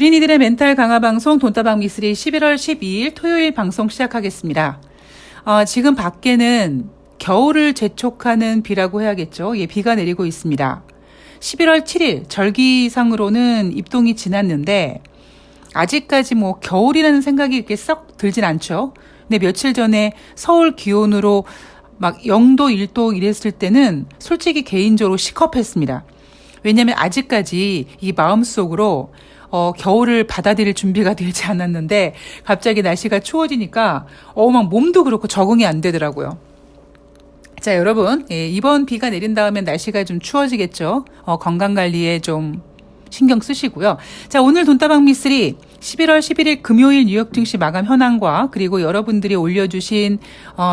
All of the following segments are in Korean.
주린이들의 멘탈 강화 방송 돈다방 미쓰리 11월 12일 토요일 방송 시작하겠습니다. 지금 밖에는 겨울을 재촉하는 비라고 해야겠죠. 예, 비가 내리고 있습니다. 11월 7일 절기상으로는 입동이 지났는데 아직까지 뭐 겨울이라는 생각이 이렇게 썩 들진 않죠. 근데 며칠 전에 서울 기온으로 막 0도, 1도 이랬을 때는 솔직히 개인적으로 시겁했습니다. 왜냐하면 아직까지 이 마음속으로 겨울을 받아들일 준비가 되지 않았는데 갑자기 날씨가 추워지니까 막 몸도 그렇고 적응이 안 되더라고요. 자, 여러분, 예, 이번 비가 내린 다음에 날씨가 좀 추워지겠죠. 건강관리에 좀 신경 쓰시고요. 자, 오늘 돈다방 미쓰리 11월 11일 금요일 뉴욕 증시 마감 현황과 그리고 여러분들이 올려주신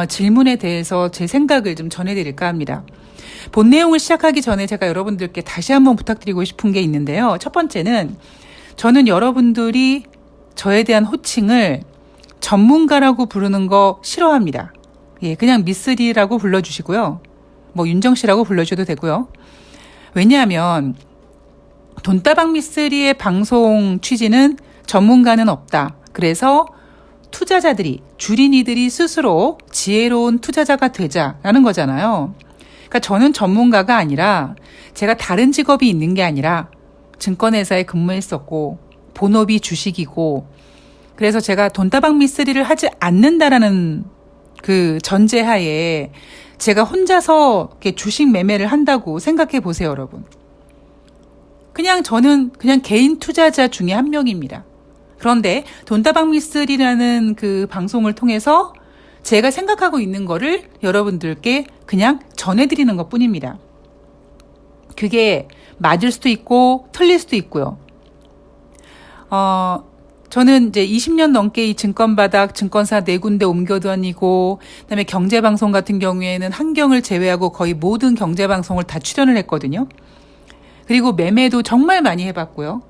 질문에 대해서 제 생각을 좀 전해드릴까 합니다. 본 내용을 시작하기 전에 제가 여러분들께 다시 한번 부탁드리고 싶은 게 있는데요. 첫 번째는 저는 여러분들이 저에 대한 호칭을 전문가라고 부르는 거 싫어합니다. 예, 그냥 미쓰리라고 불러주시고요. 뭐 윤정 씨라고 불러주셔도 되고요. 왜냐하면 돈다방 미쓰리의 방송 취지는 전문가는 없다. 그래서 투자자들이, 주린이들이 스스로 지혜로운 투자자가 되자라는 거잖아요. 그러니까 저는 전문가가 아니라 제가 다른 직업이 있는 게 아니라 증권회사에 근무했었고 본업이 주식이고 그래서 제가 돈다방 미쓰리를 하지 않는다라는 그 전제하에 제가 혼자서 이렇게 주식 매매를 한다고 생각해 보세요, 여러분. 그냥 저는 그냥 개인 투자자 중에 한 명입니다. 그런데 돈다방 미쓰리라는 그 방송을 통해서 제가 생각하고 있는 거를 여러분들께 그냥 전해드리는 것 뿐입니다. 그게 맞을 수도 있고 틀릴 수도 있고요. 저는 이제 20년 넘게 이 증권바닥 증권사 4군데 옮겨 다니고 그다음에 경제방송 같은 경우에는 한경을 제외하고 거의 모든 경제방송을 다 출연을 했거든요. 그리고 매매도 정말 많이 해봤고요.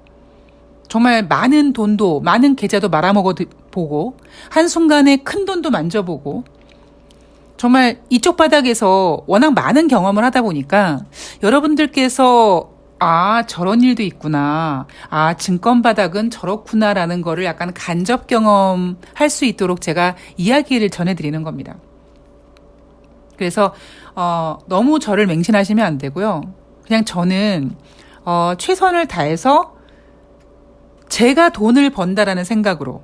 정말 많은 돈도 많은 계좌도 말아먹어보고 한순간에 큰 돈도 만져보고 정말 이쪽 바닥에서 워낙 많은 경험을 하다 보니까 여러분들께서 저런 일도 있구나. 증권 바닥은 저렇구나라는 거를 약간 간접 경험할 수 있도록 제가 이야기를 전해드리는 겁니다. 그래서 너무 저를 맹신하시면 안 되고요. 그냥 저는 최선을 다해서 제가 돈을 번다라는 생각으로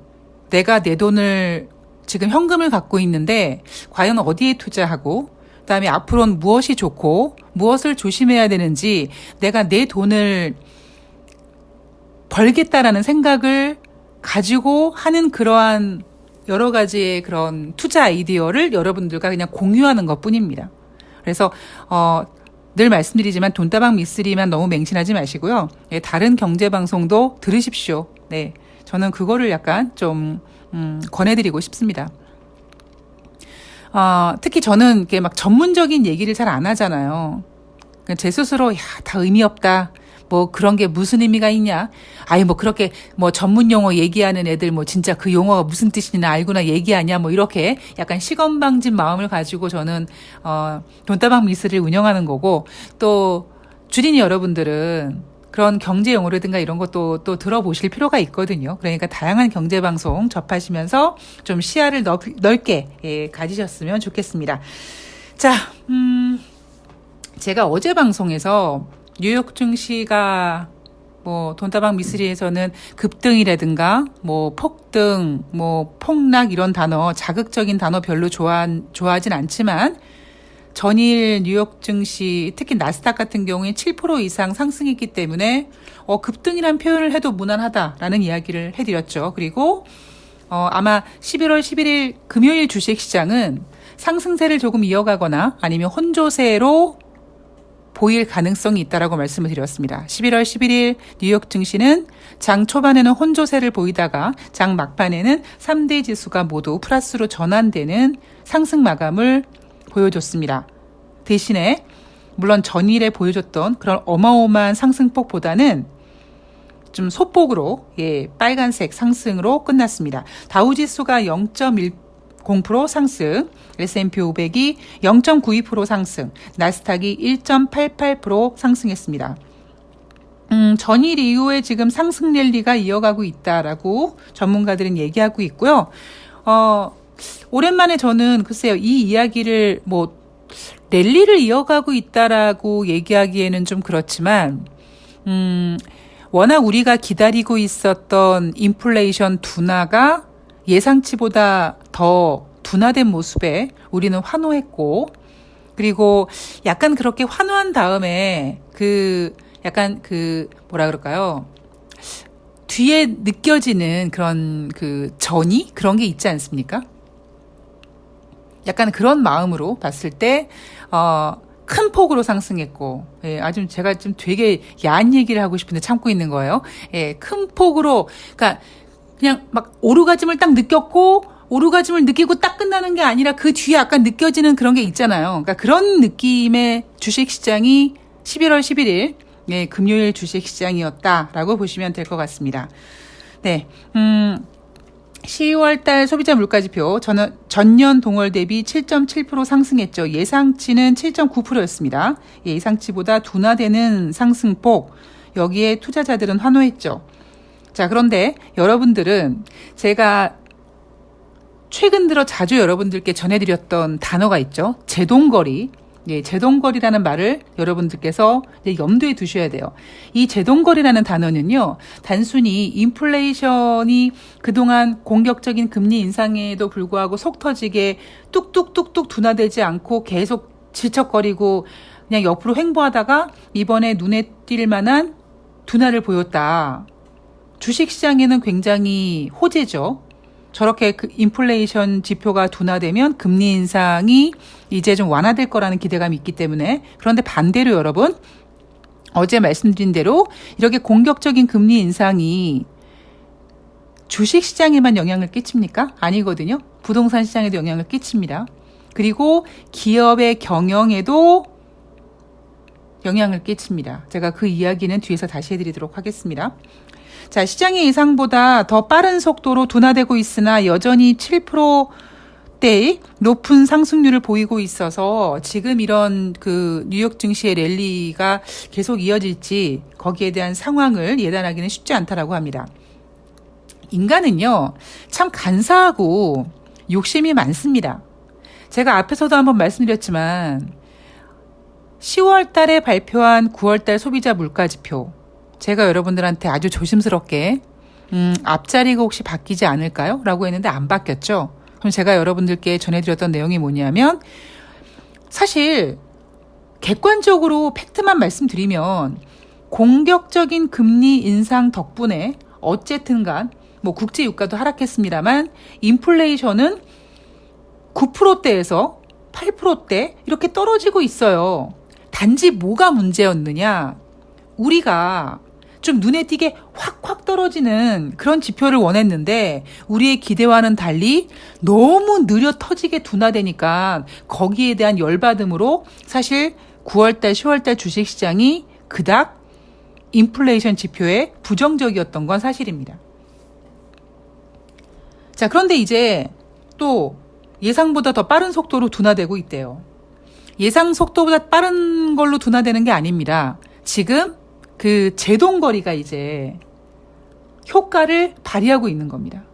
내가 내 돈을 지금 현금을 갖고 있는데 과연 어디에 투자하고 그다음에 앞으로는 무엇이 좋고 무엇을 조심해야 되는지 내가 내 돈을 벌겠다라는 생각을 가지고 하는 그러한 여러 가지의 그런 투자 아이디어를 여러분들과 그냥 공유하는 것 뿐입니다. 그래서 늘 말씀드리지만 돈다방 미쓰리만 너무 맹신하지 마시고요. 예, 다른 경제방송도 들으십시오. 네, 저는 그거를 약간 좀 권해드리고 싶습니다. 특히 저는 이렇게 막 전문적인 얘기를 잘 안 하잖아요. 제 스스로 다 의미 없다. 뭐 그런 게 무슨 의미가 있냐? 뭐 그렇게 뭐 전문 용어 얘기하는 애들 뭐 진짜 그 용어가 무슨 뜻이나 알고나 얘기하냐? 뭐 이렇게 약간 시건방진 마음을 가지고 저는 돈다방 미쓰리를 운영하는 거고 또 주린이 여러분들은 그런 경제 용어라든가 이런 것도 또 들어보실 필요가 있거든요. 그러니까 다양한 경제 방송 접하시면서 좀 시야를 넓게 가지셨으면 좋겠습니다. 자, 제가 어제 방송에서 뉴욕 증시가 뭐 돈다방 미쓰리에서는 급등이라든가 뭐 폭등, 뭐 폭락 이런 단어, 자극적인 단어 별로 좋아하진 않지만 전일 뉴욕 증시 특히 나스닥 같은 경우에 7% 이상 상승했기 때문에 급등이란 표현을 해도 무난하다라는 이야기를 해드렸죠. 그리고 아마 11월 11일 금요일 주식시장은 상승세를 조금 이어가거나 아니면 혼조세로 보일 가능성이 있다라고 말씀을 드렸습니다. 11월 11일 뉴욕 증시는 장 초반에는 혼조세를 보이다가 장 막판에는 3대 지수가 모두 플러스로 전환되는 상승 마감을 보여줬습니다. 대신에 물론 전일에 보여줬던 그런 어마어마한 상승폭보다는 좀 소폭으로 빨간색 상승으로 끝났습니다. 다우지수가 0.10% 상승, S&P 500이 0.92% 상승, 나스닥이 1.88% 상승했습니다. 전일 이후에 지금 상승 랠리가 이어가고 있다라고 전문가들은 얘기하고 있고요. 오랜만에 저는 글쎄요, 이 이야기를 랠리를 이어가고 있다라고 얘기하기에는 좀 그렇지만, 워낙 우리가 기다리고 있었던 인플레이션 둔화가 예상치보다 더 둔화된 모습에 우리는 환호했고, 그리고 약간 그렇게 환호한 다음에 뭐라 그럴까요? 뒤에 느껴지는 그런 전이? 그런 게 있지 않습니까? 약간 그런 마음으로 봤을 때, 큰 폭으로 상승했고, 예, 제가 좀 되게 야한 얘기를 하고 싶은데 참고 있는 거예요. 예, 큰 폭으로, 그냥 막 오르가즘을 딱 느꼈고, 오르가즘을 느끼고 딱 끝나는 게 아니라 그 뒤에 약간 느껴지는 그런 게 있잖아요. 그러니까 그런 느낌의 주식 시장이 11월 11일, 예, 금요일 주식 시장이었다라고 보시면 될 것 같습니다. 네, 10월 달 소비자 물가지표 전년 동월 대비 7.7% 상승했죠. 예상치는 7.9%였습니다. 예상치보다 둔화되는 상승폭, 여기에 투자자들은 환호했죠. 자, 그런데 여러분들은 제가 최근 들어 자주 여러분들께 전해드렸던 단어가 있죠. 제동거리. 예, 제동거리라는 말을 여러분들께서 염두에 두셔야 돼요. 이 제동거리라는 단어는요, 단순히 인플레이션이 그동안 공격적인 금리 인상에도 불구하고 속 터지게 뚝뚝뚝뚝 둔화되지 않고 계속 질척거리고 그냥 옆으로 횡보하다가 이번에 눈에 띌 만한 둔화를 보였다. 주식시장에는 굉장히 호재죠. 저렇게 인플레이션 지표가 둔화되면 금리 인상이 이제 좀 완화될 거라는 기대감이 있기 때문에, 그런데 반대로 여러분, 어제 말씀드린 대로 이렇게 공격적인 금리 인상이 주식시장에만 영향을 끼칩니까? 아니거든요. 부동산 시장에도 영향을 끼칩니다. 그리고 기업의 경영에도 영향을 끼칩니다. 제가 그 이야기는 뒤에서 다시 해드리도록 하겠습니다. 자, 시장의 예상보다 더 빠른 속도로 둔화되고 있으나 여전히 7%대의 높은 상승률을 보이고 있어서 지금 이런 뉴욕 증시의 랠리가 계속 이어질지 거기에 대한 상황을 예단하기는 쉽지 않다라고 합니다. 인간은요, 참 간사하고 욕심이 많습니다. 제가 앞에서도 한번 말씀드렸지만 10월 달에 발표한 9월 달 소비자 물가지표, 제가 여러분들한테 아주 조심스럽게 앞자리가 혹시 바뀌지 않을까요? 라고 했는데 안 바뀌었죠. 그럼 제가 여러분들께 전해드렸던 내용이 뭐냐면, 사실 객관적으로 팩트만 말씀드리면 공격적인 금리 인상 덕분에 어쨌든간 국제 유가도 하락했습니다만 인플레이션은 9%대에서 8%대 이렇게 떨어지고 있어요. 단지 뭐가 문제였느냐? 우리가 좀 눈에 띄게 확확 떨어지는 그런 지표를 원했는데 우리의 기대와는 달리 너무 느려 터지게 둔화되니까 거기에 대한 열받음으로 사실 9월달, 10월달 주식시장이 그닥 인플레이션 지표에 부정적이었던 건 사실입니다. 자, 그런데 이제 또 예상보다 더 빠른 속도로 둔화되고 있대요. 예상 속도보다 빠른 걸로 둔화되는 게 아닙니다. 지금 제동거리가 이제 효과를 발휘하고 있는 겁니다.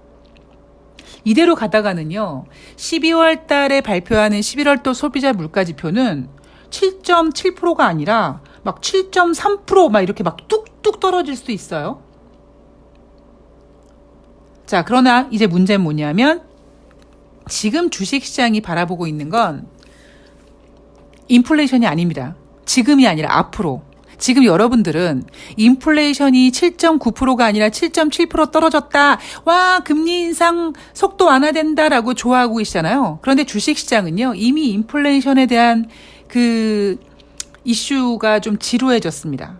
이대로 가다가는요, 12월 달에 발표하는 11월 달 소비자 물가지표는 7.7%가 아니라 7.3% 이렇게 뚝뚝 떨어질 수도 있어요. 자, 그러나 이제 문제는 뭐냐면 지금 주식시장이 바라보고 있는 건 인플레이션이 아닙니다. 지금이 아니라 앞으로. 지금 여러분들은 인플레이션이 7.9%가 아니라 7.7% 떨어졌다. 와, 금리 인상 속도 완화된다라고 좋아하고 계시잖아요. 그런데 주식시장은요, 이미 인플레이션에 대한 이슈가 좀 지루해졌습니다.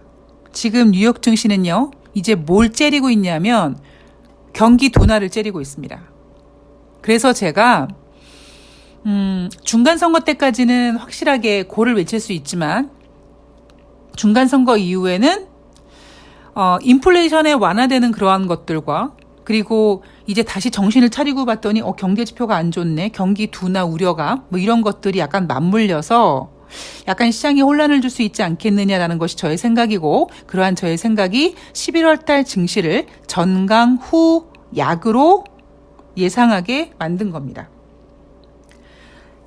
지금 뉴욕 증시는요, 이제 뭘 째리고 있냐면 경기 둔화를 째리고 있습니다. 그래서 제가 중간선거 때까지는 확실하게 고를 외칠 수 있지만 중간선거 이후에는 인플레이션에 완화되는 그러한 것들과 그리고 이제 다시 정신을 차리고 봤더니 경제 지표가 안 좋네, 경기 둔화 우려가 이런 것들이 약간 맞물려서 약간 시장에 혼란을 줄 수 있지 않겠느냐라는 것이 저의 생각이고, 그러한 저의 생각이 11월 달 증시를 전강 후 약으로 예상하게 만든 겁니다.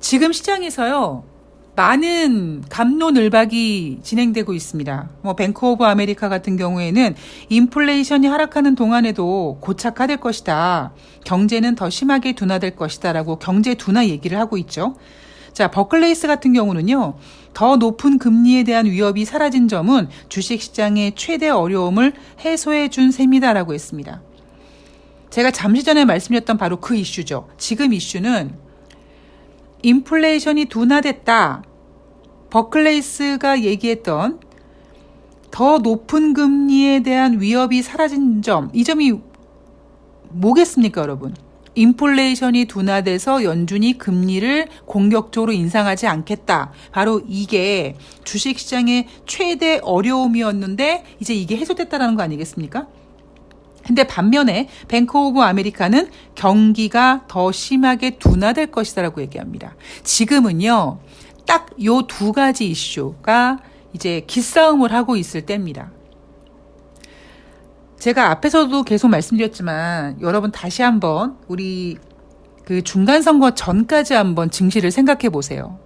지금 시장에서요, 많은 갑론을박이 진행되고 있습니다. 뱅크 오브 아메리카 같은 경우에는 인플레이션이 하락하는 동안에도 고착화될 것이다. 경제는 더 심하게 둔화될 것이다. 라고 경제 둔화 얘기를 하고 있죠. 자, 버클레이스 같은 경우는요, 더 높은 금리에 대한 위협이 사라진 점은 주식시장의 최대 어려움을 해소해 준 셈이다라고 했습니다. 제가 잠시 전에 말씀드렸던 바로 그 이슈죠. 지금 이슈는 인플레이션이 둔화됐다. 버클레이스가 얘기했던 더 높은 금리에 대한 위협이 사라진 점, 이 점이 뭐겠습니까, 여러분? 인플레이션이 둔화돼서 연준이 금리를 공격적으로 인상하지 않겠다. 바로 이게 주식시장의 최대 어려움이었는데 이제 이게 해소됐다는 거 아니겠습니까? 근데 반면에 뱅크 오브 아메리카는 경기가 더 심하게 둔화될 것이다라고 얘기합니다. 지금은요, 딱 요 두 가지 이슈가 이제 기싸움을 하고 있을 때입니다. 제가 앞에서도 계속 말씀드렸지만 여러분 다시 한번 우리 그 중간선거 전까지 한번 증시를 생각해 보세요.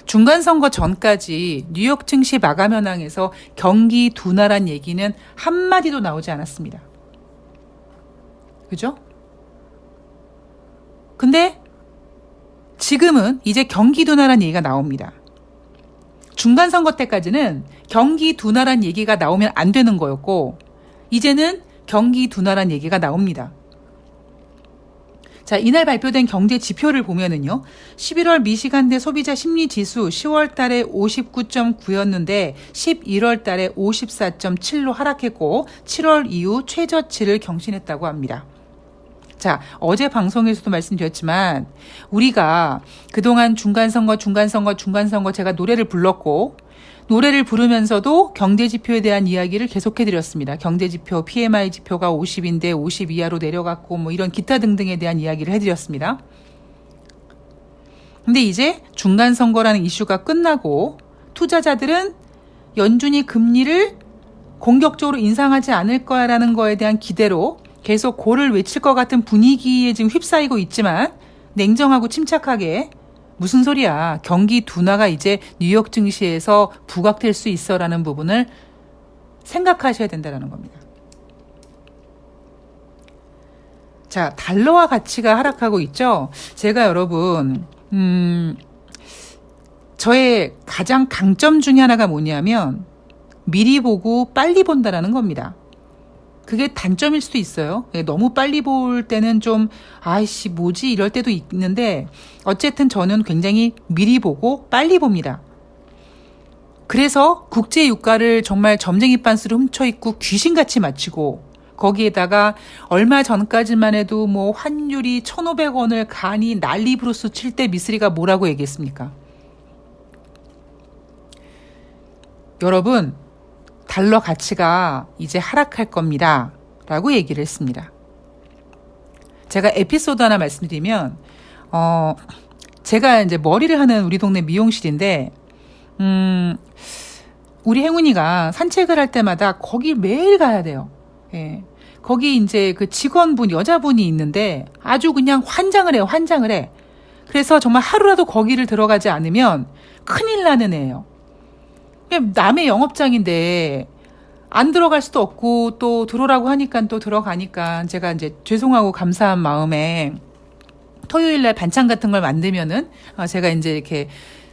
중간선거 전까지 뉴욕 증시 마감 현황에서 경기 둔화란 얘기는 한마디도 나오지 않았습니다. 그죠? 근데 지금은 이제 경기 둔화란 얘기가 나옵니다. 중간선거 때까지는 경기 둔화란 얘기가 나오면 안 되는 거였고, 이제는 경기 둔화란 얘기가 나옵니다. 자, 이날 발표된 경제 지표를 보면은요, 11월 미시간대 소비자 심리 지수 10월 달에 59.9였는데 11월 달에 54.7로 하락했고 7월 이후 최저치를 경신했다고 합니다. 자, 어제 방송에서도 말씀드렸지만 우리가 그동안 중간선거 제가 노래를 불렀고, 노래를 부르면서도 경제지표에 대한 이야기를 계속해드렸습니다. 경제지표, PMI 지표가 50인데 50 이하로 내려갔고 뭐 이런 기타 등등에 대한 이야기를 해드렸습니다. 근데 이제 중간선거라는 이슈가 끝나고 투자자들은 연준이 금리를 공격적으로 인상하지 않을 거야라는 거에 대한 기대로 계속 고를 외칠 것 같은 분위기에 지금 휩싸이고 있지만, 냉정하고 침착하게 무슨 소리야, 경기 둔화가 이제 뉴욕 증시에서 부각될 수 있어라는 부분을 생각하셔야 된다는 겁니다. 자, 달러화 가치가 하락하고 있죠. 제가 여러분 저의 가장 강점 중에 하나가 뭐냐면 미리 보고 빨리 본다라는 겁니다. 그게 단점일 수도 있어요. 너무 빨리 볼 때는 좀 아이씨 뭐지 이럴 때도 있는데, 어쨌든 저는 굉장히 미리 보고 빨리 봅니다. 그래서 국제 유가를 정말 점쟁이 빤스로 훔쳐입고 귀신같이 맞추고, 거기에다가 얼마 전까지만 해도 뭐 환율이 1,500원을 가니 난리 브루스 칠 때 미쓰리가 뭐라고 얘기했습니까? 여러분, 달러 가치가 이제 하락할 겁니다. 라고 얘기를 했습니다. 제가 에피소드 하나 말씀드리면, 제가 이제 머리를 하는 우리 동네 미용실인데, 우리 행운이가 산책을 할 때마다 거기 매일 가야 돼요. 예. 거기 이제 그 직원분, 여자분이 있는데 아주 그냥 환장을 해요. 환장을 해. 그래서 정말 하루라도 거기를 들어가지 않으면 큰일 나는 애예요. 남의 영업장인데 안 들어갈 수도 없고 또 들어오라고 하니까 또 들어가니까 제가 이제 죄송하고 감사한 마음에 토요일날 반찬 같은 걸 만들면은 제가 이제 이렇게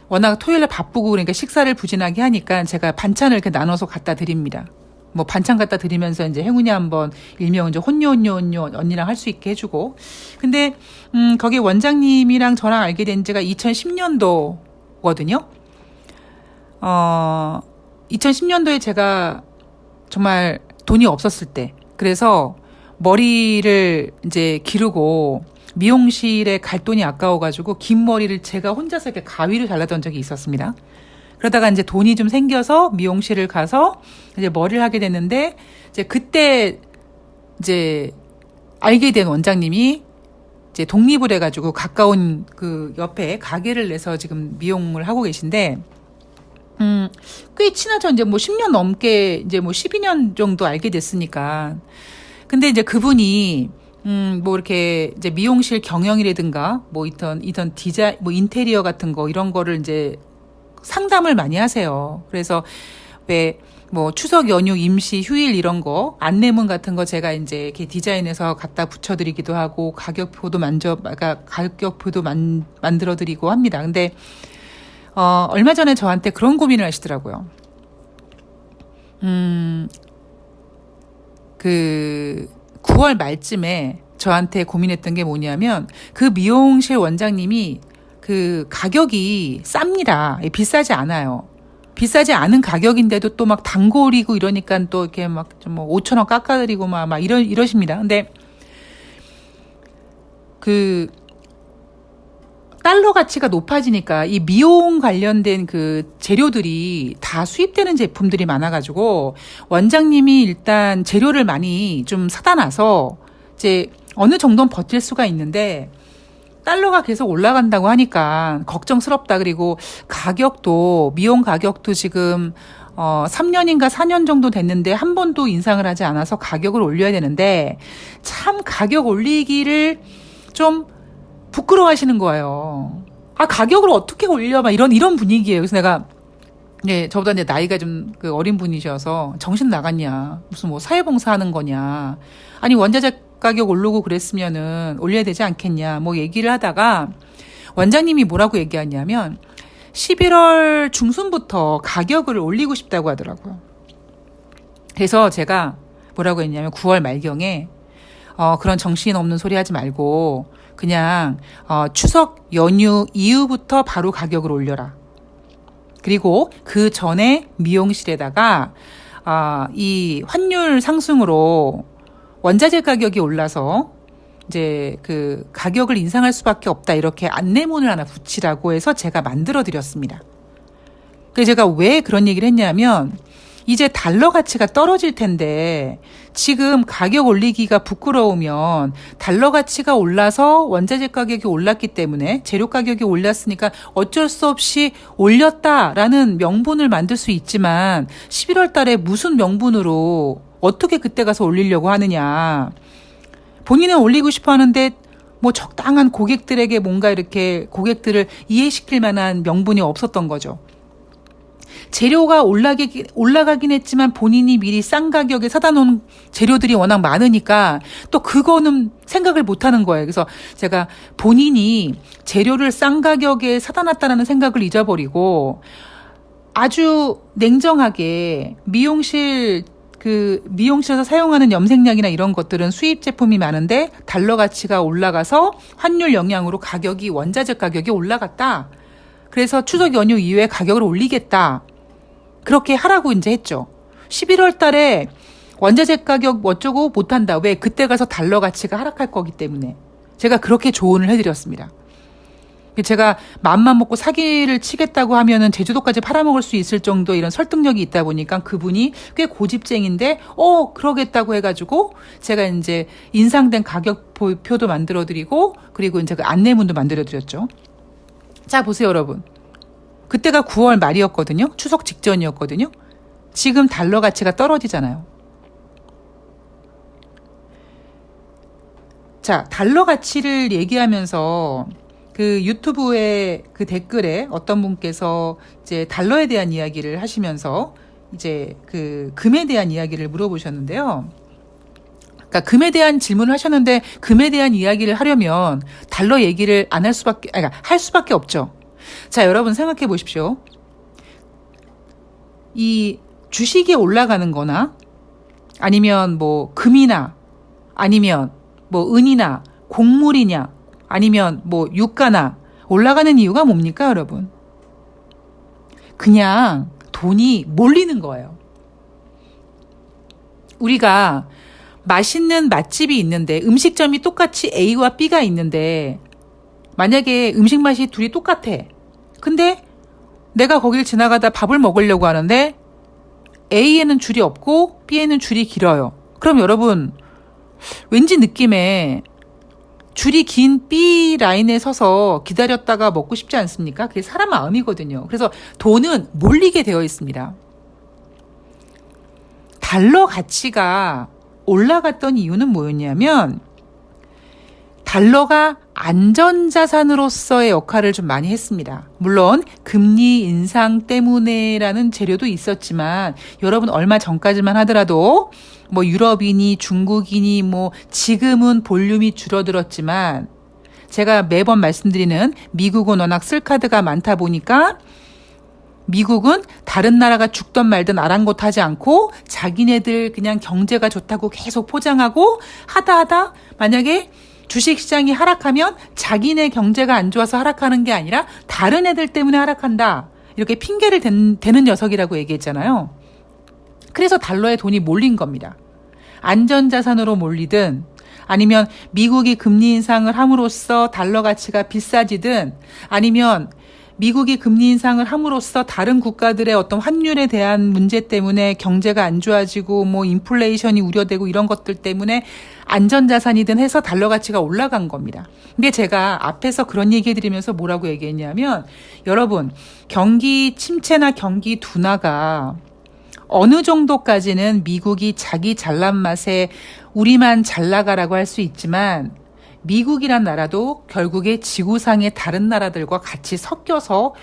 워낙 토요일날 바쁘고 그러니까 식사를 부진하게 하니까 제가 반찬을 이렇게 나눠서 갖다 드립니다. 뭐 반찬 갖다 드리면서 이제 행운이 한번 일명 이제 혼녀 언니랑 할 수 있게 해주고. 근데 거기 원장님이랑 저랑 알게 된 지가 2010년도거든요. 2010년도에 제가 정말 돈이 없었을 때, 그래서 머리를 이제 기르고 미용실에 갈 돈이 아까워가지고 긴 머리를 제가 혼자서 이렇게 가위로 잘랐던 적이 있었습니다. 그러다가 이제 돈이 좀 생겨서 미용실을 가서 이제 머리를 하게 됐는데, 이제 그때 이제 알게 된 원장님이 이제 독립을 해가지고 가까운 그 옆에 가게를 내서 지금 미용을 하고 계신데, 꽤 친하죠. 이제 뭐 10년 넘게, 이제 뭐 12년 정도 알게 됐으니까. 근데 이제 그분이, 뭐 이렇게 이제 미용실 경영이라든가, 뭐 이런 디자인, 뭐 인테리어 같은 거, 이런 거를 이제 상담을 많이 하세요. 그래서 왜, 뭐 추석 연휴 임시 휴일 이런 거 안내문 같은 거 제가 이제 이렇게 디자인해서 갖다 붙여드리기도 하고 가격표도 만들어드리고 합니다. 근데 얼마 전에 저한테 그런 고민을 하시더라고요. 그 9월 말쯤에 저한테 고민했던 게 뭐냐면 그 미용실 원장님이 그 가격이 쌉니다. 비싸지 않아요. 비싸지 않은 가격인데도 또 막 단골이고 이러니까 또 이렇게 막 좀 뭐 5천 원 깎아드리고 막 이러십니다. 근데 그 달러 가치가 높아지니까 이 미용 관련된 그 재료들이 다 수입되는 제품들이 많아가지고 원장님이 일단 재료를 많이 좀 사다 놔서 이제 어느 정도는 버틸 수가 있는데 달러가 계속 올라간다고 하니까 걱정스럽다. 그리고 가격도 미용 가격도 지금 3년인가 4년 정도 됐는데 한 번도 인상을 하지 않아서 가격을 올려야 되는데 참 가격 올리기를 좀 부끄러워하시는 거예요. 아, 가격을 어떻게 올려? 막 이런 분위기예요. 그래서 내가 저보다 이제 나이가 좀 그 어린 분이셔서 정신 나갔냐? 무슨 뭐 사회봉사하는 거냐? 아니 원자재 가격 오르고 그랬으면은 올려야 되지 않겠냐? 뭐 얘기를 하다가 원장님이 뭐라고 얘기하냐면 11월 중순부터 가격을 올리고 싶다고 하더라고요. 그래서 제가 뭐라고 했냐면 9월 말경에 그런 정신없는 소리 하지 말고 그냥 추석 연휴 이후부터 바로 가격을 올려라. 그리고 그 전에 미용실에다가 이 환율 상승으로 원자재 가격이 올라서 이제 그 가격을 인상할 수밖에 없다 이렇게 안내문을 하나 붙이라고 해서 제가 만들어 드렸습니다. 그래서 제가 왜 그런 얘기를 했냐면 이제 달러 가치가 떨어질 텐데 지금 가격 올리기가 부끄러우면 달러 가치가 올라서 원자재 가격이 올랐기 때문에 재료 가격이 올랐으니까 어쩔 수 없이 올렸다라는 명분을 만들 수 있지만 11월 달에 무슨 명분으로 어떻게 그때 가서 올리려고 하느냐. 본인은 올리고 싶어 하는데 뭐 적당한 고객들에게 뭔가 이렇게 고객들을 이해시킬 만한 명분이 없었던 거죠. 재료가 올라가긴 했지만 본인이 미리 싼 가격에 사다 놓은 재료들이 워낙 많으니까 또 그거는 생각을 못 하는 거예요. 그래서 제가 본인이 재료를 싼 가격에 사다 놨다는 생각을 잊어버리고 아주 냉정하게 미용실에서 사용하는 염색약이나 이런 것들은 수입 제품이 많은데 달러 가치가 올라가서 환율 영향으로 원자재 가격이 올라갔다. 그래서 추석 연휴 이후에 가격을 올리겠다. 그렇게 하라고 이제 했죠. 11월 달에 원자재 가격 어쩌고 못한다. 왜? 그때 가서 달러 가치가 하락할 거기 때문에. 제가 그렇게 조언을 해드렸습니다. 제가 마음만 먹고 사기를 치겠다고 하면은 제주도까지 팔아먹을 수 있을 정도 이런 설득력이 있다 보니까 그분이 꽤 고집쟁인데, 그러겠다고 해가지고 제가 이제 인상된 가격표도 만들어드리고, 그리고 이제 그 안내문도 만들어드렸죠. 자, 보세요, 여러분. 그때가 9월 말이었거든요. 추석 직전이었거든요. 지금 달러 가치가 떨어지잖아요. 자, 달러 가치를 얘기하면서 그 유튜브의 그 댓글에 어떤 분께서 이제 달러에 대한 이야기를 하시면서 이제 그 금에 대한 이야기를 물어보셨는데요. 그러니까 금에 대한 질문을 하셨는데 금에 대한 이야기를 하려면 달러 얘기를 안 할 수밖에, 할 수밖에 없죠. 자, 여러분 생각해 보십시오. 이 주식이 올라가는 거나 아니면 뭐 금이나 아니면 뭐 은이나 곡물이냐 아니면 뭐 유가나 올라가는 이유가 뭡니까, 여러분? 그냥 돈이 몰리는 거예요. 우리가 맛있는 맛집이 있는데 음식점이 똑같이 A와 B가 있는데 만약에 음식 맛이 둘이 똑같아. 근데 내가 거길 지나가다 밥을 먹으려고 하는데 A에는 줄이 없고 B에는 줄이 길어요. 그럼 여러분 왠지 느낌에 줄이 긴 B 라인에 서서 기다렸다가 먹고 싶지 않습니까? 그게 사람 마음이거든요. 그래서 돈은 몰리게 되어 있습니다. 달러 가치가 올라갔던 이유는 뭐였냐면 달러가 안전자산으로서의 역할을 좀 많이 했습니다. 물론 금리 인상 때문에라는 재료도 있었지만 여러분 얼마 전까지만 하더라도 뭐 유럽이니 중국이니 뭐 지금은 볼륨이 줄어들었지만 제가 매번 말씀드리는 미국은 워낙 쓸카드가 많다 보니까 미국은 다른 나라가 죽든 말든 아랑곳하지 않고 자기네들 그냥 경제가 좋다고 계속 포장하고 하다 만약에 주식시장이 하락하면 자기네 경제가 안 좋아서 하락하는 게 아니라 다른 애들 때문에 하락한다. 이렇게 핑계를 대는 녀석이라고 얘기했잖아요. 그래서 달러에 돈이 몰린 겁니다. 안전자산으로 몰리든 아니면 미국이 금리 인상을 함으로써 달러 가치가 비싸지든 아니면 미국이 금리 인상을 함으로써 다른 국가들의 어떤 환율에 대한 문제 때문에 경제가 안 좋아지고 뭐 인플레이션이 우려되고 이런 것들 때문에 안전자산이든 해서 달러 가치가 올라간 겁니다. 근데 제가 앞에서 그런 얘기 해드리면서 뭐라고 얘기했냐면 여러분 경기 침체나 경기 둔화가 어느 정도까지는 미국이 자기 잘난 맛에 우리만 잘 나가라고 할 수 있지만 미국이란 나라도 결국에 지구상의 다른 나라들과 같이 섞여서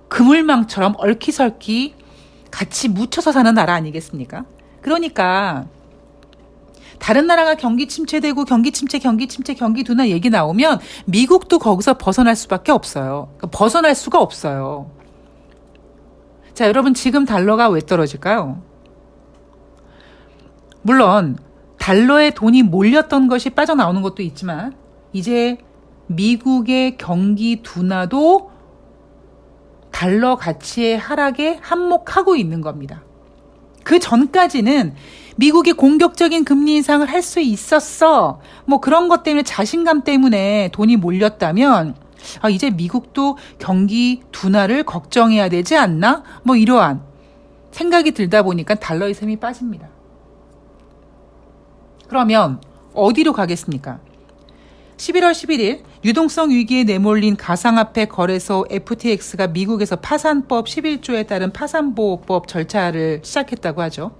그물망처럼 얽히설키 같이 묻혀서 사는 나라 아니겠습니까? 그러니까 다른 나라가 경기 침체되고 경기 둔화 얘기 나오면 미국도 거기서 벗어날 수밖에 없어요. 벗어날 수가 없어요. 자, 여러분 지금 달러가 왜 떨어질까요? 물론 달러에 돈이 몰렸던 것이 빠져나오는 것도 있지만 이제 미국의 경기 둔화도 달러 가치의 하락에 한몫하고 있는 겁니다. 그 전까지는 미국이 공격적인 금리 인상을 할 수 있었어. 뭐 그런 것 때문에 자신감 때문에 돈이 몰렸다면 이제 미국도 경기 둔화를 걱정해야 되지 않나? 뭐 이러한 생각이 들다 보니까 달러의 셈이 빠집니다. 그러면 어디로 가겠습니까? 11월 11일 유동성 위기에 내몰린 가상화폐 거래소 FTX가 미국에서 파산법 11조에 따른 파산보호법 절차를 시작했다고 하죠.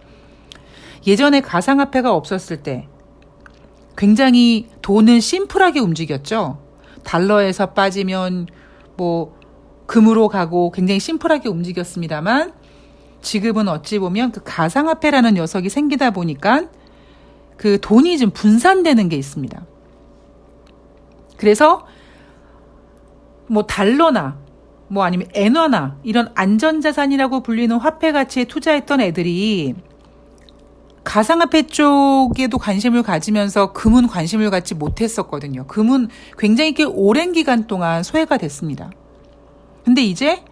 예전에 가상화폐가 없었을 때 굉장히 돈은 심플하게 움직였죠. 달러에서 빠지면 뭐 금으로 가고 굉장히 심플하게 움직였습니다만 지금은 어찌 보면 그 가상화폐라는 녀석이 생기다 보니까 그 돈이 좀 분산되는 게 있습니다. 그래서 뭐 달러나 뭐 아니면 엔화나 이런 안전자산이라고 불리는 화폐 가치에 투자했던 애들이 가상화폐 쪽에도 관심을 가지면서 금은 관심을 갖지 못했었거든요. 금은 굉장히 오랜 기간 동안 소외가 됐습니다. 근데 이제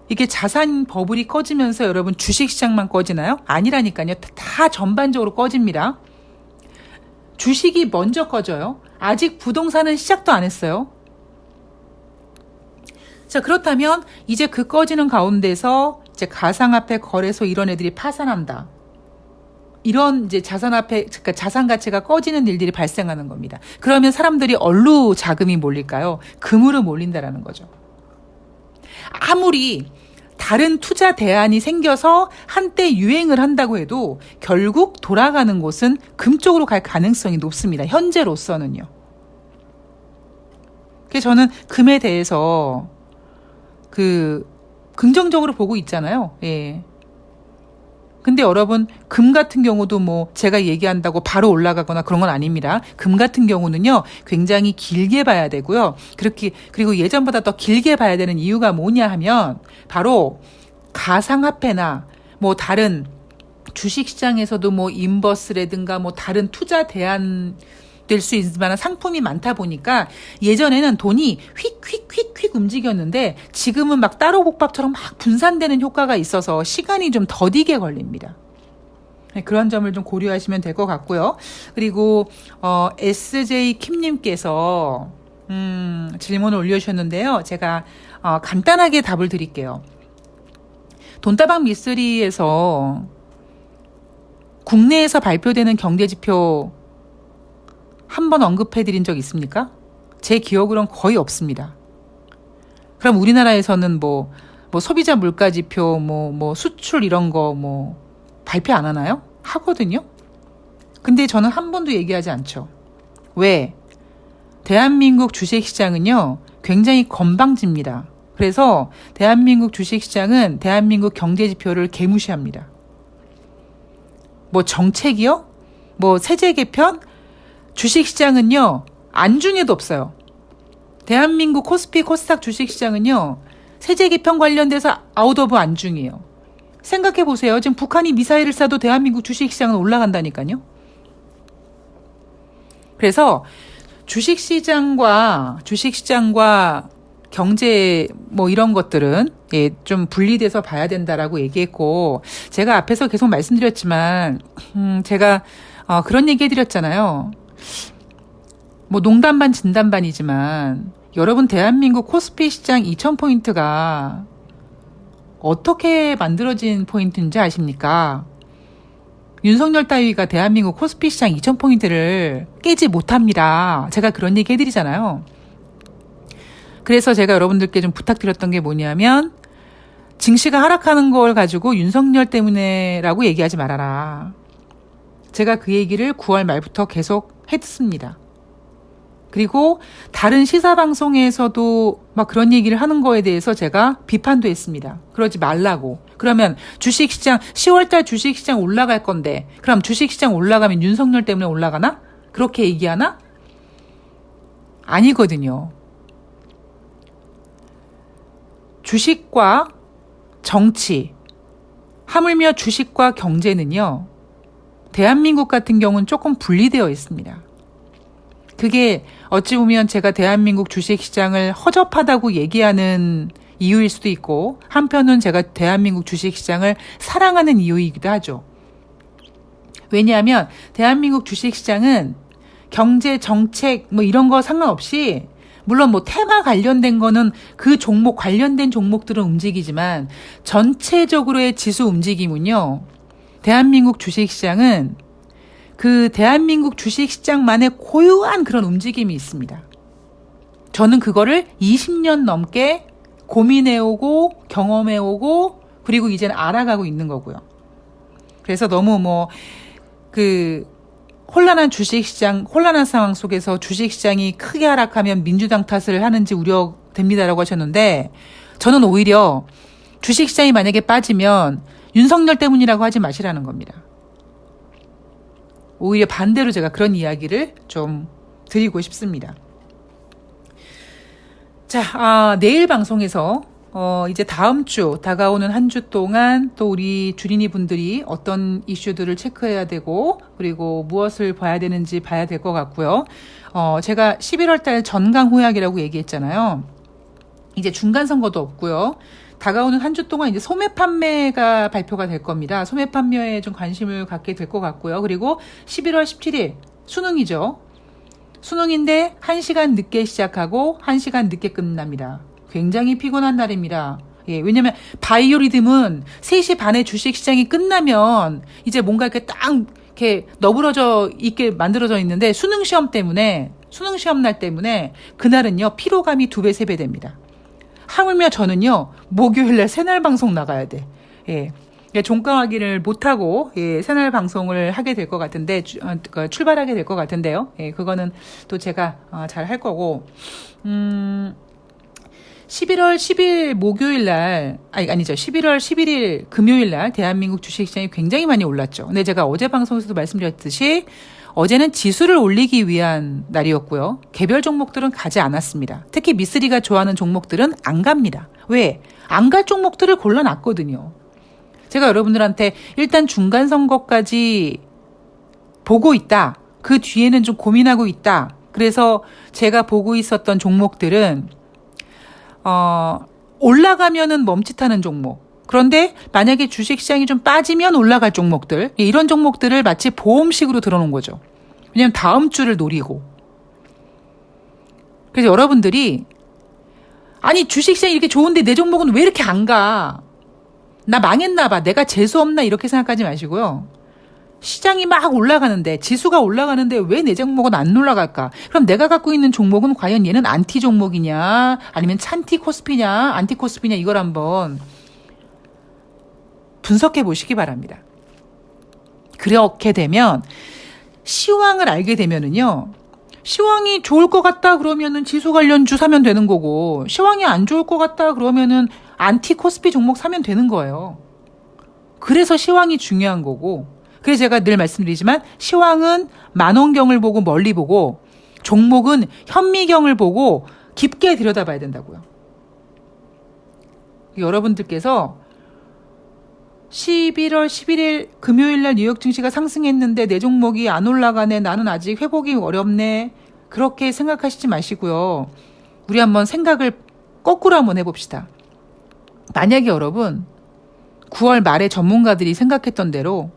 이게 자산 버블이 꺼지면서 여러분 주식시장만 꺼지나요? 아니라니까요. 다 전반적으로 꺼집니다. 주식이 먼저 꺼져요. 아직 부동산은 시작도 안 했어요. 자, 그렇다면 이제 그 꺼지는 가운데서 이제 가상화폐 거래소 이런 애들이 파산한다. 이런 이제 자산화폐, 그러니까 자산 가치가 꺼지는 일들이 발생하는 겁니다. 그러면 사람들이 어디로 자금이 몰릴까요? 금으로 몰린다라는 거죠. 아무리 다른 투자 대안이 생겨서 한때 유행을 한다고 해도 결국 돌아가는 곳은 금 쪽으로 갈 가능성이 높습니다. 현재로서는요. 그래서 저는 금에 대해서 긍정적으로 보고 있잖아요. 예. 근데 여러분 금 같은 경우도 뭐 제가 얘기한다고 바로 올라가거나 그런 건 아닙니다. 금 같은 경우는요 굉장히 길게 봐야 되고요. 그리고 예전보다 더 길게 봐야 되는 이유가 뭐냐 하면 바로 가상화폐나 뭐 다른 주식시장에서도 뭐 인버스라든가 뭐 다른 투자 대안 될 수 있을 만한 상품이 많다 보니까 예전에는 돈이 휙휙휙휙 움직였는데 지금은 막 따로복밥처럼 막 분산되는 효과가 있어서 시간이 좀 더디게 걸립니다. 네, 그런 점을 좀 고려하시면 될 것 같고요. 그리고 SJ 킴님께서 질문을 올려주셨는데요. 제가 간단하게 답을 드릴게요. 돈다방 미쓰리에서 국내에서 발표되는 경제지표 한 번 언급해 드린 적 있습니까? 제 기억으로는 거의 없습니다. 그럼 우리나라에서는 뭐 소비자 물가지표, 수출 이런 거 발표 안 하나요? 하거든요? 근데 저는 한 번도 얘기하지 않죠. 왜? 대한민국 주식시장은요, 굉장히 건방집니다. 그래서 대한민국 주식시장은 대한민국 경제지표를 개무시합니다. 정책이요? 세제 개편? 주식시장은요, 안중에도 없어요. 대한민국 코스피 코스닥 주식시장은요, 세제 개편 관련돼서 아웃 오브 안중이에요. 생각해 보세요. 지금 북한이 미사일을 쏴도 대한민국 주식시장은 올라간다니까요. 그래서 주식시장과 경제 이런 것들은 좀 분리돼서 봐야 된다라고 얘기했고, 제가 앞에서 계속 말씀드렸지만 제가 그런 얘기 해드렸잖아요. 농담 반 진담 반이지만 여러분, 대한민국 코스피 시장 2000포인트가 어떻게 만들어진 포인트인지 아십니까? 윤석열 따위가 대한민국 코스피 시장 2000포인트를 깨지 못합니다. 제가 그런 얘기 해드리잖아요. 그래서 제가 여러분들께 좀 부탁드렸던 게 뭐냐면, 증시가 하락하는 걸 가지고 윤석열 때문에라고 얘기하지 말아라. 제가 그 얘기를 9월 말부터 계속 했습니다. 그리고 다른 시사방송에서도 그런 얘기를 하는 거에 대해서 제가 비판도 했습니다. 그러지 말라고. 그러면 주식시장, 10월달 주식시장 올라갈 건데, 그럼 주식시장 올라가면 윤석열 때문에 올라가나? 그렇게 얘기하나? 아니거든요. 주식과 정치, 하물며 주식과 경제는요, 대한민국 같은 경우는 조금 분리되어 있습니다. 그게 어찌 보면 제가 대한민국 주식시장을 허접하다고 얘기하는 이유일 수도 있고, 한편은 제가 대한민국 주식시장을 사랑하는 이유이기도 하죠. 왜냐하면 대한민국 주식시장은 경제, 정책 이런 거 상관없이, 물론 테마 관련된 거는 그 종목 관련된 종목들은 움직이지만 전체적으로의 지수 움직임은요, 대한민국 주식시장은 그 대한민국 주식시장만의 고유한 그런 움직임이 있습니다. 저는 그거를 20년 넘게 고민해오고 경험해오고 그리고 이제는 알아가고 있는 거고요. 그래서 너무 혼란한 주식시장, 혼란한 상황 속에서 주식시장이 크게 하락하면 민주당 탓을 하는지 우려됩니다라고 하셨는데, 저는 오히려 주식시장이 만약에 빠지면 윤석열 때문이라고 하지 마시라는 겁니다. 오히려 반대로 제가 그런 이야기를 좀 드리고 싶습니다. 자, 내일 방송에서 이제 다음 주 다가오는 한 주 동안 또 우리 주린이 분들이 어떤 이슈들을 체크해야 되고 그리고 무엇을 봐야 되는지 봐야 될 것 같고요. 제가 11월 달 전강호약이라고 얘기했잖아요. 이제 중간선거도 없고요. 다가오는 한 주 동안 이제 소매 판매가 발표가 될 겁니다. 소매 판매에 좀 관심을 갖게 될 것 같고요. 그리고 11월 17일 수능이죠. 수능인데 1시간 늦게 시작하고 1시간 늦게 끝납니다. 굉장히 피곤한 날입니다. 왜냐면 바이오리듬은 3시 반에 주식시장이 끝나면 이제 뭔가 이렇게 이렇게 너부러져 있게 만들어져 있는데 수능시험 날 때문에 그날은요, 피로감이 2배, 3배 됩니다. 하물며 저는요, 목요일날 새날 방송 나가야 돼. 종강하기를 못하고, 새날 방송을 하게 될 것 같은데, 출발하게 될 것 같은데요. 그거는 또 제가 잘 할 거고, 11월 10일 목요일날, 아니죠. 11월 11일 금요일날 대한민국 주식시장이 굉장히 많이 올랐죠. 근데 제가 어제 방송에서도 말씀드렸듯이, 어제는 지수를 올리기 위한 날이었고요. 개별 종목들은 가지 않았습니다. 특히 미쓰리가 좋아하는 종목들은 안 갑니다. 왜? 안 갈 종목들을 골라놨거든요. 제가 여러분들한테 일단 중간선거까지 보고 있다. 그 뒤에는 좀 고민하고 있다. 그래서 제가 보고 있었던 종목들은 올라가면은 멈칫하는 종목. 그런데 만약에 주식시장이 좀 빠지면 올라갈 종목들, 이런 종목들을 마치 보험식으로 들어놓은 거죠. 왜냐하면 다음 주를 노리고. 그래서 여러분들이 아니 주식시장이 이렇게 좋은데 내 종목은 왜 이렇게 안 가? 나 망했나 봐. 내가 재수 없나? 이렇게 생각하지 마시고요. 시장이 막 올라가는데, 지수가 올라가는데 왜 내 종목은 안 올라갈까? 그럼 내가 갖고 있는 종목은 과연 얘는 안티 종목이냐, 아니면 찬티 코스피냐, 안티 코스피냐, 이걸 한번 분석해 보시기 바랍니다. 그렇게 되면 시황을 알게 되면은요, 시황이 좋을 것 같다 그러면은 지수 관련주 사면 되는 거고, 시황이 안 좋을 것 같다 그러면은 안티 코스피 종목 사면 되는 거예요. 그래서 시황이 중요한 거고, 그래서 제가 늘 말씀드리지만 시황은 만원경을 보고 멀리 보고, 종목은 현미경을 보고 깊게 들여다봐야 된다고요. 여러분들께서 11월 11일 금요일 날 뉴욕 증시가 상승했는데 내 종목이 안 올라가네, 나는 아직 회복이 어렵네, 그렇게 생각하시지 마시고요. 우리 한번 생각을 거꾸로 한번 해봅시다. 만약에 여러분 9월 말에 전문가들이 생각했던 대로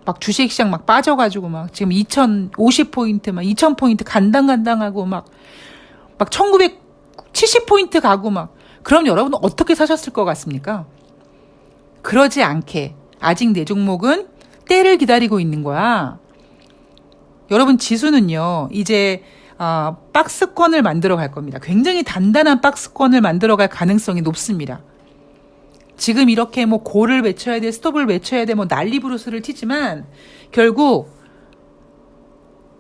막 주식시장 막 빠져가지고 막 지금 2050포인트 막 2000포인트 간당간당하고 막 1970포인트 가고 막, 그럼 여러분은 어떻게 사셨을 것 같습니까? 그러지 않게 아직 내 종목은 때를 기다리고 있는 거야. 여러분, 지수는요, 이제 박스권을 만들어 갈 겁니다. 굉장히 단단한 박스권을 만들어 갈 가능성이 높습니다. 지금 이렇게 뭐 고를 외쳐야 돼, 스톱을 외쳐야 돼, 뭐 난리 부르스를 튀지만 결국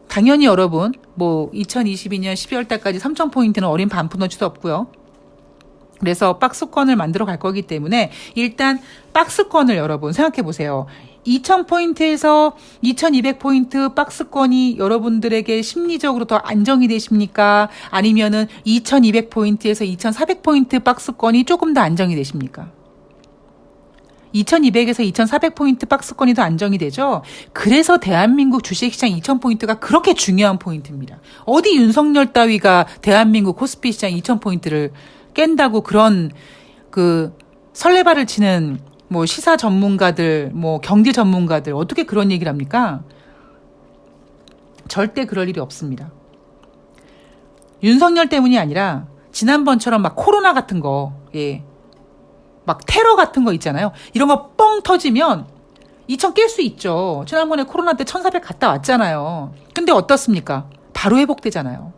당연히 여러분 뭐 2022년 12월 달까지 3,000포인트는 어린 반푼 넣을 수도 없고요. 그래서 박스권을 만들어 갈 거기 때문에 일단 박스권을 여러분 생각해 보세요. 2,000포인트에서 2,200포인트 박스권이 여러분들에게 심리적으로 더 안정이 되십니까? 아니면은 2,200포인트에서 2,400포인트 박스권이 조금 더 안정이 되십니까? 2,200에서 2,400포인트 박스권이 더 안정이 되죠. 그래서 대한민국 주식시장 2,000포인트가 그렇게 중요한 포인트입니다. 어디 윤석열 따위가 대한민국 코스피 시장 2,000포인트를 깬다고 그런 그 설레발을 치는 뭐 시사 전문가들, 뭐 경제 전문가들 어떻게 그런 얘기를 합니까? 절대 그럴 일이 없습니다. 윤석열 때문이 아니라 지난번처럼 막 코로나 같은 거, 막 테러 같은 거 있잖아요. 이런 거 뻥 터지면 2,000 깰 수 있죠. 지난번에 코로나 때 1,400 갔다 왔잖아요. 근데 어떻습니까? 바로 회복되잖아요.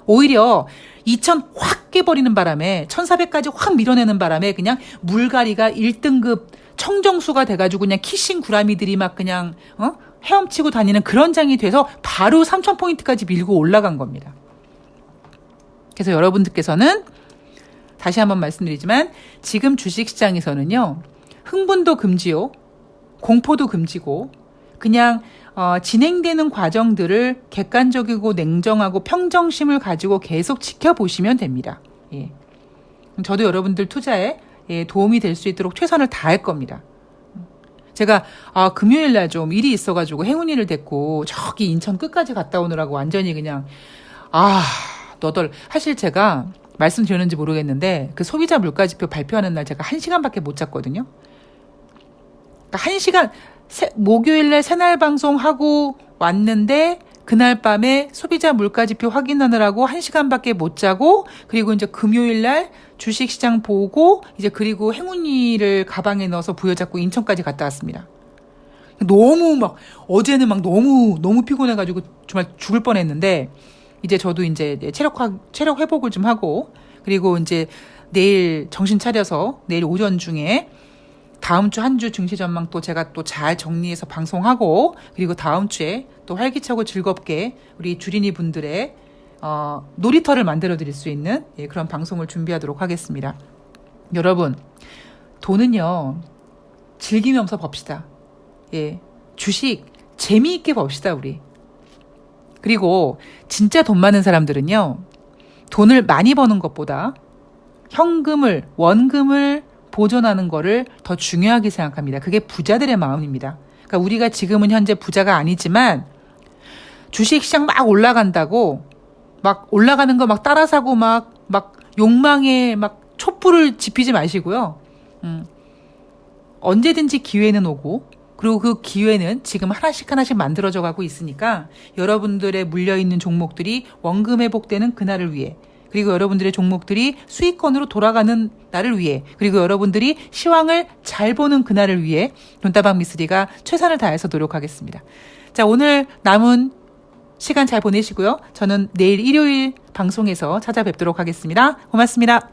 오히려 2,000 확 깨버리는 바람에 1,400까지 확 밀어내는 바람에 그냥 물갈이가 1등급 청정수가 돼가지고 그냥 키싱 구라미들이 막 그냥 헤엄치고 다니는 그런 장이 돼서 바로 3,000포인트까지 밀고 올라간 겁니다. 그래서 여러분들께서는 다시 한번 말씀드리지만 지금 주식시장에서는요, 흥분도 금지요, 공포도 금지고, 그냥 진행되는 과정들을 객관적이고 냉정하고 평정심을 가지고 계속 지켜보시면 됩니다. 예. 저도 여러분들 투자에 도움이 될 수 있도록 최선을 다할 겁니다. 제가 금요일 날 좀 일이 있어가지고 행운이를 댔고 저기 인천 끝까지 갔다 오느라고 완전히 그냥 너덜. 사실 제가 말씀드렸는지 모르겠는데 그 소비자 물가지표 발표하는 날 제가 1시간밖에 못 잤거든요. 그러니까 1시간, 목요일 날 새날 방송하고 왔는데 그날 밤에 소비자 물가지표 확인하느라고 1시간밖에 못 자고, 그리고 이제 금요일 날 주식시장 보고 이제 그리고 행운이를 가방에 넣어서 부여잡고 인천까지 갔다 왔습니다. 너무 막 어제는 막 너무 피곤해가지고 정말 죽을 뻔했는데, 이제 저도 이제 체력 회복을 좀 하고, 그리고 이제 내일 정신 차려서 내일 오전 중에 다음 주 한 주 증시 전망 또 제가 또 잘 정리해서 방송하고, 그리고 다음 주에 또 활기차고 즐겁게 우리 주린이 분들의 놀이터를 만들어 드릴 수 있는 그런 방송을 준비하도록 하겠습니다. 여러분, 돈은요, 즐기면서 봅시다. 주식 재미있게 봅시다, 우리. 그리고 진짜 돈 많은 사람들은요, 돈을 많이 버는 것보다 원금을 보존하는 거를 더 중요하게 생각합니다. 그게 부자들의 마음입니다. 그러니까 우리가 지금은 현재 부자가 아니지만 주식시장 막 올라간다고 막 올라가는 거 막 따라 사고 막 욕망에 막 촛불을 지피지 마시고요. 언제든지 기회는 오고, 그리고 그 기회는 지금 하나씩 만들어져 가고 있으니까 여러분들의 물려있는 종목들이 원금 회복되는 그날을 위해, 그리고 여러분들의 종목들이 수익권으로 돌아가는 날을 위해, 그리고 여러분들이 시황을 잘 보는 그날을 위해 돈다방 미쓰리가 최선을 다해서 노력하겠습니다. 자, 오늘 남은 시간 잘 보내시고요. 저는 내일 일요일 방송에서 찾아뵙도록 하겠습니다. 고맙습니다.